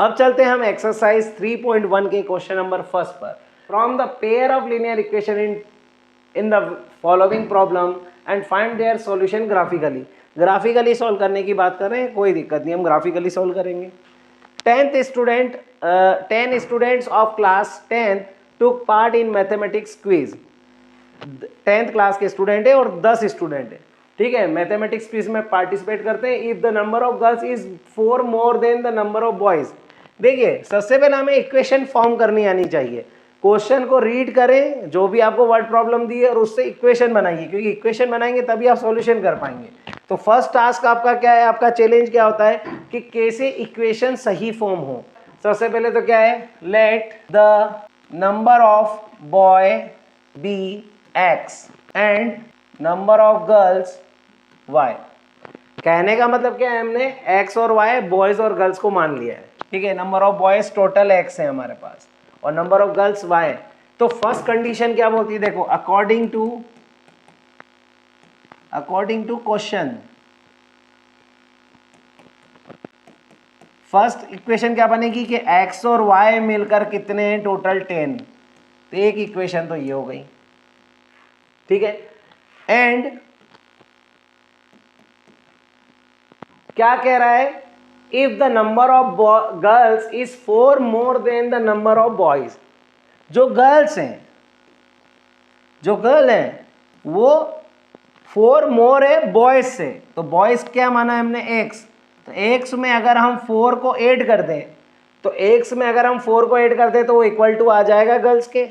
अब चलते हैं हम एक्सरसाइज 3.1 के क्वेश्चन नंबर फर्स्ट पर। From the pair of linear equation in the following problem and find their solution graphically. Graphically solve करने की बात कर रहे हैं, कोई दिक्कत नहीं, हम ग्राफिकली सॉल्व करेंगे। 10 students of class 10 took part in mathematics quiz. 10th class के स्टूडेंट है और 10 स्टूडेंट है, ठीक है, मैथमेटिक्स क्विज में पार्टिसिपेट करते हैं। If the number of girls is 4 more than the number of boys. देखिए सबसे पहले हमें इक्वेशन फॉर्म करनी आनी चाहिए। क्वेश्चन को रीड करें, जो भी आपको वर्ड प्रॉब्लम दी है, और उससे इक्वेशन बनाइए, क्योंकि इक्वेशन बनाएंगे तभी आप सॉल्यूशन कर पाएंगे। तो फर्स्ट टास्क आपका क्या है, आपका चैलेंज क्या होता है कि कैसे इक्वेशन सही फॉर्म हो। सबसे पहले तो क्या है, let the number of boy be X and number of girls Y. कहने का मतलब क्या है, हमने एक्स और वाई बॉयज और गर्ल्स को मान लिया है, ठीक है। Number of boys total X है हमारे पास और नंबर ऑफ गर्ल्स वाई। तो फर्स्ट कंडीशन क्या बोलती है, देखो, according to question, first equation क्या बनेगी कि एक्स और वाई मिलकर कितने हैं, टोटल 10। तो एक इक्वेशन तो ये हो गई, ठीक है। एंड क्या कह रहा है, if the number of girls is 4 more than the number of boys. जो गर्ल्स हैं, जो गर्ल हैं वो 4 मोर है बॉयज से। तो बॉयज क्या माना है हमने, एक्स। तो एक्स में अगर हम 4 को ऐड कर दें, तो एक्स में अगर हम 4 को ऐड कर दें तो वो इक्वल टू आ जाएगा गर्ल्स के,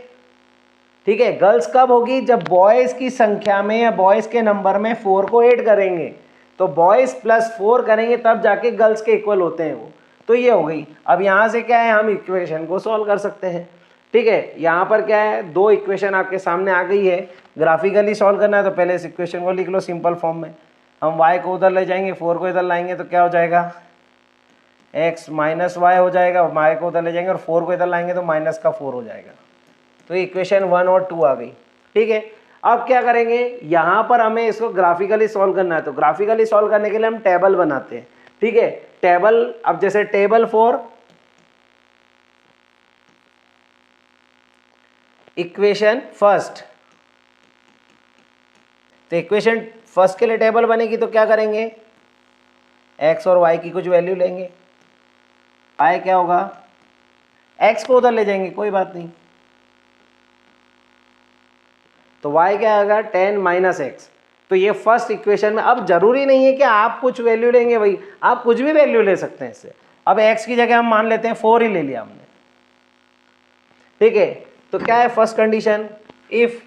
ठीक है। गर्ल्स कब होगी, जब बॉयज की संख्या में या बॉयज के नंबर में 4 को ऐड करेंगे। तो बॉयज प्लस 4 करेंगे तब जाके गर्ल्स के इक्वल होते हैं वो। तो ये हो गई। अब यहाँ से क्या है, हम इक्वेशन को सॉल्व कर सकते हैं, ठीक है। यहाँ पर क्या है, दो इक्वेशन आपके सामने आ गई है। ग्राफिकली सॉल्व करना है तो पहले इस इक्वेशन को लिख लो सिंपल फॉर्म में। हम y को उधर ले जाएंगे, 4 को इधर लाएंगे तो क्या हो जाएगा, x माइनस वाई हो जाएगा। y को उधर ले जाएंगे और 4 को इधर लाएंगे तो माइनस का 4 हो जाएगा। तो इक्वेशन 1 और 2 आ गई, ठीक है। अब क्या करेंगे, यहाँ पर हमें इसको ग्राफिकली सॉल्व करना है। तो ग्राफिकली सॉल्व करने के लिए हम टेबल बनाते हैं, ठीक है। टेबल, अब जैसे टेबल फॉर इक्वेशन फर्स्ट, तो इक्वेशन फर्स्ट के लिए टेबल बनेगी तो क्या करेंगे, एक्स और वाई की कुछ वैल्यू लेंगे। आई क्या होगा, एक्स को उधर ले जाएंगे, कोई बात नहीं, तो y क्या आएगा, 10 माइनस एक्स। तो ये फर्स्ट इक्वेशन में, अब जरूरी नहीं है कि आप कुछ वैल्यू लेंगे भाई, आप कुछ भी वैल्यू ले सकते हैं इससे। अब x की जगह हम मान लेते हैं 4 ही ले लिया हमने, ठीक है। तो क्या है first condition, if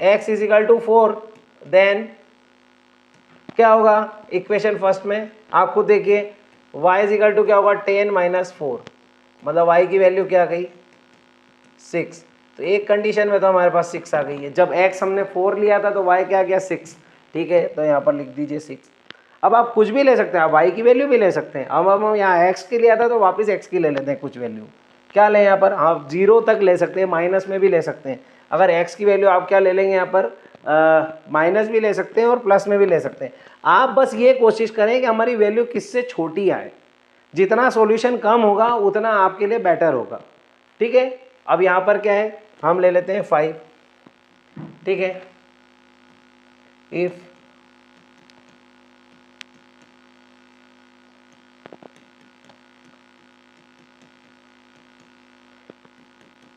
x is equal to 4 then क्या होगा इक्वेशन फर्स्ट में, आप खुद देखिए, y इज इक्वल टू क्या होगा, 10 माइनस 4, मतलब y की वैल्यू क्या आ गई, 6। तो एक कंडीशन में तो हमारे पास 6 आ गई है। जब x हमने 4 लिया था तो y क्या आ गया, 6, ठीक है। तो यहाँ पर लिख दीजिए 6। अब आप कुछ भी ले सकते हैं, आप y की वैल्यू भी ले सकते हैं। अब हम यहाँ x की लिया था तो वापस x की ले लेते हैं कुछ वैल्यू। क्या लें यहाँ पर, आप 0 तक ले सकते हैं, माइनस में भी ले सकते हैं। अगर x की वैल्यू आप क्या ले लेंगे यहाँ पर, माइनस भी ले सकते हैं और प्लस में भी ले सकते हैं। आप बस ये कोशिश करें कि हमारी वैल्यू किससे छोटी आए। जितना सॉल्यूशन कम होगा उतना आपके लिए बेटर होगा, ठीक है। अब यहाँ पर क्या है, हम ले लेते हैं 5, ठीक है। इफ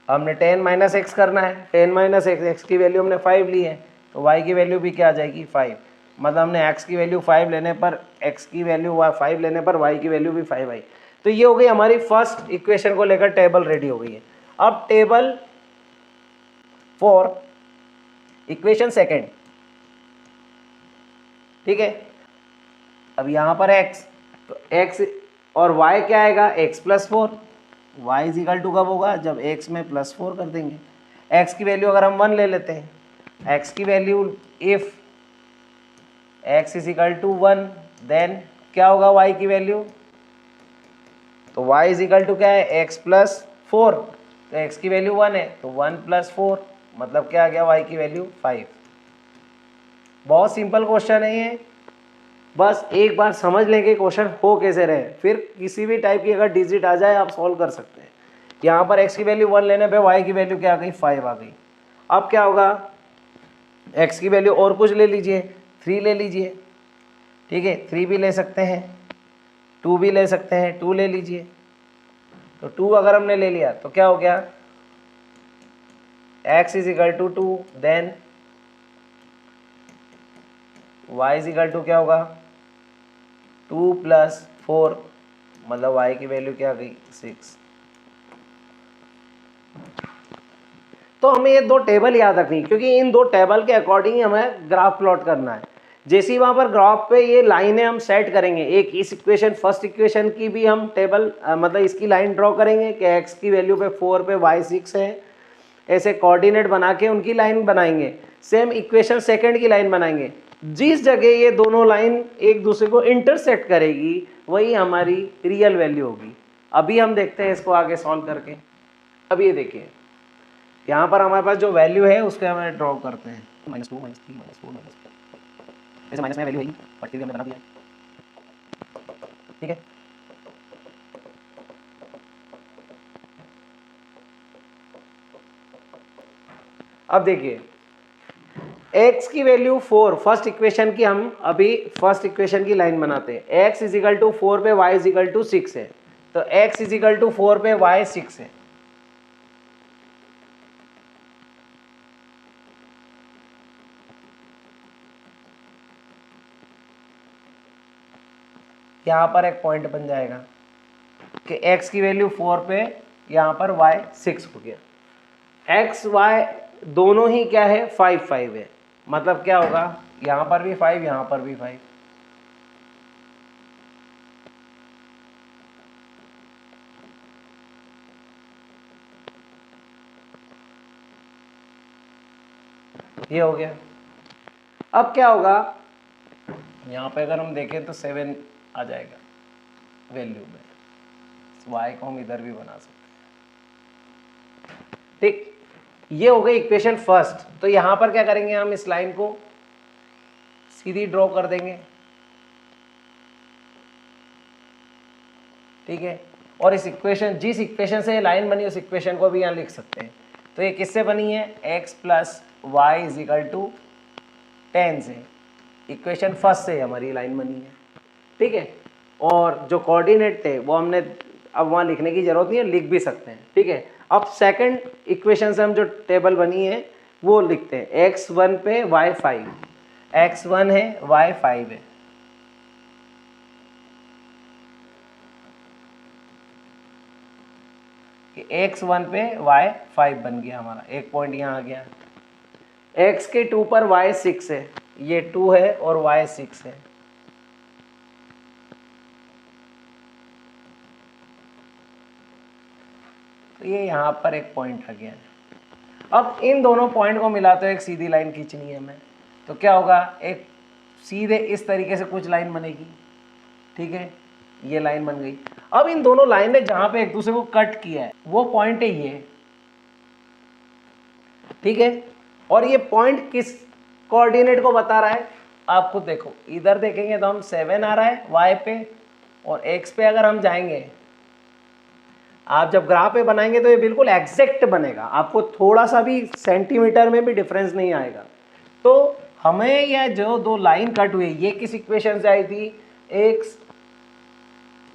हमने 10 माइनस एक्स करना है, 10 माइनस एक्स, एक्स की वैल्यू हमने 5 ली है, तो y की वैल्यू भी क्या आ जाएगी, 5। मतलब हमने x की वैल्यू 5 लेने पर, x की वैल्यू 5 लेने पर y की वैल्यू भी 5 आई। तो ये हो गई हमारी फर्स्ट इक्वेशन को लेकर टेबल रेडी हो गई है। अब टेबल फॉर इक्वेशन सेकेंड, ठीक है। अब यहाँ पर x, तो x और y क्या आएगा, x plus 4। y is equal to कब होगा, जब x में प्लस 4 कर देंगे। x की वैल्यू अगर हम 1 ले लेते हैं, x की value if x is equal to 1 then क्या होगा y की वैल्यू, तो y इज इक्वल टू क्या है, x प्लस 4। तो x की वैल्यू 1 है तो 1 प्लस 4 मतलब क्या आ गया, y की वैल्यू 5। बहुत सिंपल क्वेश्चन है ये, बस एक बार समझ लें कि क्वेश्चन हो कैसे रहे, फिर किसी भी टाइप की अगर डिजिट आ जाए आप सॉल्व कर सकते हैं। यहाँ पर x की वैल्यू 1 लेने पे y की वैल्यू क्या आ गई, 5 आ गई। अब क्या होगा, x की वैल्यू और कुछ ले लीजिए, 3 ले लीजिए, ठीक है, 3 भी ले सकते हैं, 2 भी ले सकते हैं, 2 ले लीजिए। तो 2 अगर हमने ले लिया तो क्या हो गया, x is equal to 2, then y is equal to क्या होगा, 2 प्लस 4, मतलब y की वैल्यू क्या आ गई, 6। तो हमें ये दो टेबल याद रखनी, क्योंकि इन दो टेबल के अकॉर्डिंग हमें ग्राफ प्लॉट करना है। जैसे ही वहाँ पर ग्राफ पे ये लाइनें हम सेट करेंगे, एक इस इक्वेशन फर्स्ट इक्वेशन की भी हम टेबल मतलब इसकी लाइन ड्रॉ करेंगे कि x की वैल्यू पे 4 पे y 6 है, ऐसे कोऑर्डिनेट बना के उनकी लाइन बनाएंगे। सेम इक्वेशन सेकंड की लाइन बनाएंगे, जिस जगह ये दोनों लाइन एक दूसरे को इंटरसेक्ट करेगी वही हमारी रियल वैल्यू होगी। अभी हम देखते हैं इसको आगे सॉल्व करके। अब ये देखिए यहाँ पर हमारे पास जो वैल्यू है उसको हमें ड्रॉ करते हैं, -2 -3 -4 -4, ऐसे माइनस में वैल्यू है बट फिर भी हमने बना दिया, ठीक है। अब देखिए x की वैल्यू 4, फर्स्ट इक्वेशन की हम अभी फर्स्ट इक्वेशन की लाइन बनाते हैं। x इज इक्वल टू 4 पे y इज इक्वल टू 6 है, तो x इज इक्वल टू 4 पे y 6 है। यहाँ पर एक पॉइंट बन जाएगा कि x की वैल्यू 4 पे यहाँ पर y 6 हो गया, x y दोनों ही क्या है 5 5 है, मतलब क्या होगा यहाँ पर भी 5 यहाँ पर भी 5। ये हो गया। अब क्या होगा, यहाँ पे अगर हम देखें तो 7 आ जाएगा वैल्यू में, y को हम इधर भी बना सकते हैं, ठीक। ये हो गई इक्वेशन फर्स्ट। तो यहाँ पर क्या करेंगे, हम इस लाइन को सीधी ड्रॉ कर देंगे, ठीक है। और इस इक्वेशन, जिस इक्वेशन से लाइन बनी उस इक्वेशन को भी यहाँ लिख सकते हैं। तो ये किससे बनी है, x plus Y is equal to 10 से, इक्वेशन फर्स्ट से हमारी लाइन बनी है, ठीक है। और जो कोऑर्डिनेट थे वो हमने अब वहाँ लिखने की जरूरत नहीं है, लिख भी सकते हैं, ठीक है। अब सेकंड इक्वेशन से हम जो टेबल बनी है वो लिखते हैं, x1 पे y 5, x1 है y 5 है, कि x1 पे y 5 बन गया हमारा, एक पॉइंट यहाँ आ गया। x के 2 पर y 6 है, ये 2 है और y 6 है, तो ये यहाँ पर एक पॉइंट आ गया। अब इन दोनों पॉइंट को मिलाते हुए एक सीधी लाइन खींचनी है हमें, तो क्या होगा, एक सीधे इस तरीके से कुछ लाइन बनेगी, ठीक है, ये लाइन बन गई। अब इन दोनों लाइन ने जहां पे एक दूसरे को कट किया है वो पॉइंट है ये, ठीक है। और ये पॉइंट किस कोऑर्डिनेट को बता रहा है, आप खुद देखो, इधर देखेंगे तो हम 7 आ रहा है y पे, और x पे अगर हम जाएंगे, आप जब ग्राफ पे बनाएंगे तो ये बिल्कुल एग्जैक्ट बनेगा, आपको थोड़ा सा भी सेंटीमीटर में भी डिफरेंस नहीं आएगा। तो हमें यह जो दो लाइन कट हुई, ये किस इक्वेशन से आई थी, x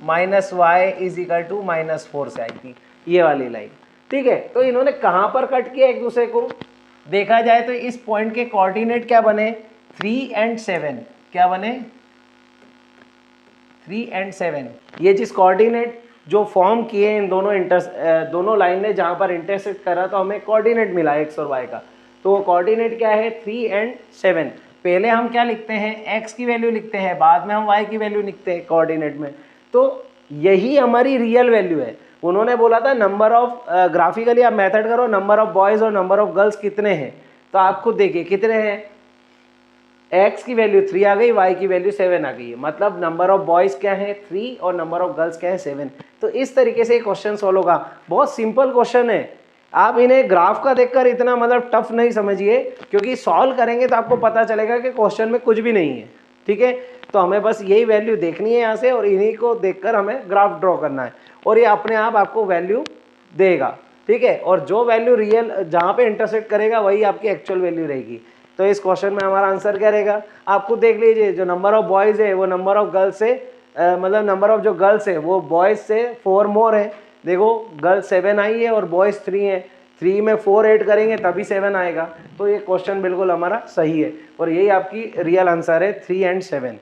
minus Y is equal to -4 से आई थी, ये वाली लाइन, ठीक है। तो इन्होंने कहाँ पर कट किया एक दूसरे को, देखा जाए तो इस पॉइंट के कोऑर्डिनेट क्या बने, 3 और 7, क्या बने 3 और 7। ये जिस कोऑर्डिनेट जो फॉर्म किए इन दोनों लाइन ने जहाँ पर इंटरसेक्ट करा, तो हमें कोऑर्डिनेट मिला x और y का, तो वो कोऑर्डिनेट क्या है 3 और 7। पहले हम क्या लिखते हैं, x की वैल्यू लिखते हैं, बाद में हम y की वैल्यू लिखते हैं कोऑर्डिनेट में, तो यही हमारी रियल वैल्यू है। उन्होंने बोला था नंबर ऑफ, ग्राफिकली आप मेथड करो, नंबर ऑफ बॉयज़ और नंबर ऑफ गर्ल्स कितने हैं, तो आप खुद देखिए कितने हैं, x की वैल्यू 3 आ गई, y की वैल्यू 7 आ गई, मतलब नंबर ऑफ बॉयज़ क्या है 3 और नंबर ऑफ गर्ल्स क्या है 7। तो इस तरीके से क्वेश्चन सॉल्व होगा, बहुत सिंपल क्वेश्चन है। आप इन्हें ग्राफ का देखकर इतना मतलब टफ नहीं समझिए, क्योंकि सॉल्व करेंगे तो आपको पता चलेगा कि क्वेश्चन में कुछ भी नहीं है। ठीक है। तो हमें बस यही वैल्यू देखनी है यहाँ से और इन्हीं को देखकर हमें ग्राफ ड्रॉ करना है और ये अपने आप आपको वैल्यू देगा, ठीक है। और जो वैल्यू रियल जहाँ पे इंटरसेक्ट करेगा वही आपकी एक्चुअल वैल्यू रहेगी। तो इस क्वेश्चन में हमारा आंसर क्या रहेगा, आप खुद देख लीजिए, जो नंबर ऑफ बॉयज़ है वो नंबर ऑफ गर्ल्स से मतलब नंबर ऑफ जो गर्ल्स है वो बॉयज़ से 4 मोर है। देखो गर्ल्स 7 आई है और बॉयज़ 3 है, 3 में 4 ऐड करेंगे तभी 7 आएगा। तो ये क्वेश्चन बिल्कुल हमारा सही है और यही आपकी रियल आंसर है 3 और 7।